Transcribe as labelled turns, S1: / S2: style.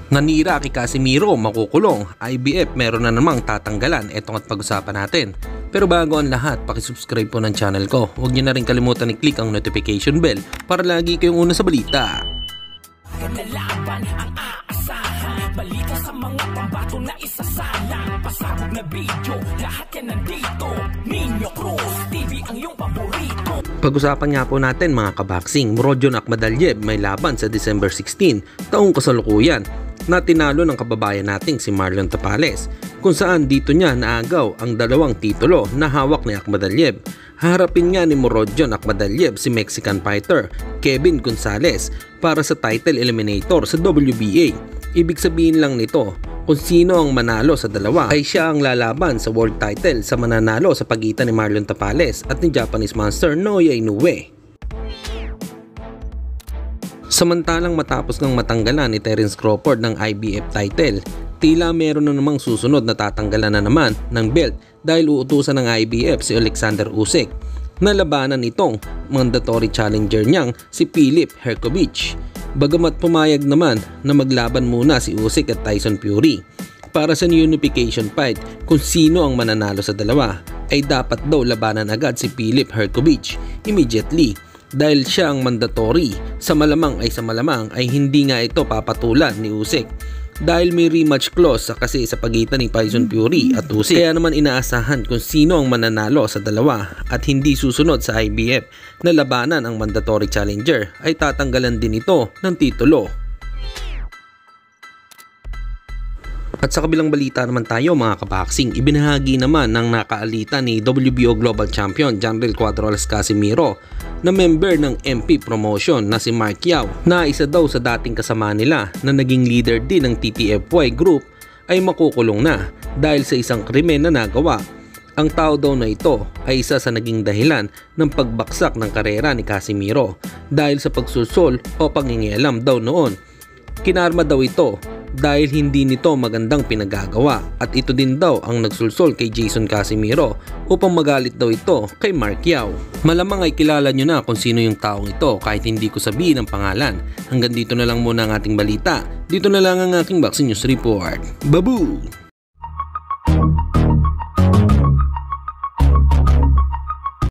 S1: Nanira kay Casimiro, makukulong. IBF meron na namang tatanggalan. Etong at pag-usapan natin. Pero bago ang lahat, pakisubscribe po ng channel ko. Huwag niyo na rin kalimutan i-click ang notification bell para lagi kayong una sa balita.
S2: Kanalaban ang aasahan, balita sa mga pambato na isasalang, pasabog na video, lahat yan nandito. Nino Cruz TV ang iyong paborito.
S1: Pag-usapan nga po natin mga kaboxing, Murodjon Akhmadaliev may laban sa December 16, taong kasalukuyan, na tinalo ng kababayan nating si Marlon Tapales, kung saan dito niya naagaw ang dalawang titulo na hawak ni Akhmadaliev. Harapin nga ni Murodjon Akhmadaliev si Mexican fighter Kevin Gonzalez para sa title eliminator sa WBA. Ibig sabihin lang nito, kung sino ang manalo sa dalawa ay siya ang lalaban sa world title sa mananalo sa pagitan ni Marlon Tapales at ni Japanese monster Naoya Inoue. Samantalang matapos ng matanggalan ni Terence Crawford ng IBF title, tila meron na namang susunod na tatanggalan na naman ng belt dahil uutusan ng IBF si Alexander Usyk na labanan itong mandatory challenger niyang si Filip Hrgovic. Bagamat pumayag naman na maglaban muna si Usyk at Tyson Fury para sa unification fight, kung sino ang mananalo sa dalawa ay dapat daw labanan agad si Filip Hrgovic immediately dahil siya ang mandatory. Sa malamang ay hindi nga ito papatulan ni Usyk dahil may rematch clause kasi sa pagitan ni Tyson Fury at Usyk. Kaya naman inaasahan kung sino ang mananalo sa dalawa at hindi susunod sa IBF na labanan ang mandatory challenger ay tatanggalan din ito ng titulo. At sa kabilang balita naman tayo mga kaboxing, ibinahagi naman ng nakaalita ni WBO Global Champion Janril Cuadro-Las Casimiro na member ng MP Promotion na si Mark Yao na isa daw sa dating kasama nila na naging leader din ng TTFY Group ay makukulong na dahil sa isang krimen na nagawa. Ang tao daw na ito ay isa sa naging dahilan ng pagbaksak ng karera ni Casimiro dahil sa pagsulsol o pangingialam daw noon. Kinarma daw ito dahil hindi nito magandang pinagagawa at ito din daw ang nagsulsol kay Jason Casimiro upang magalit daw ito kay Mark Yao. Malamang ay kilala nyo na kung sino yung taong ito kahit hindi ko sabihin ang pangalan. Hanggang dito na lang muna ang ating balita. Dito na lang ang aking Boxing News Report. Babu!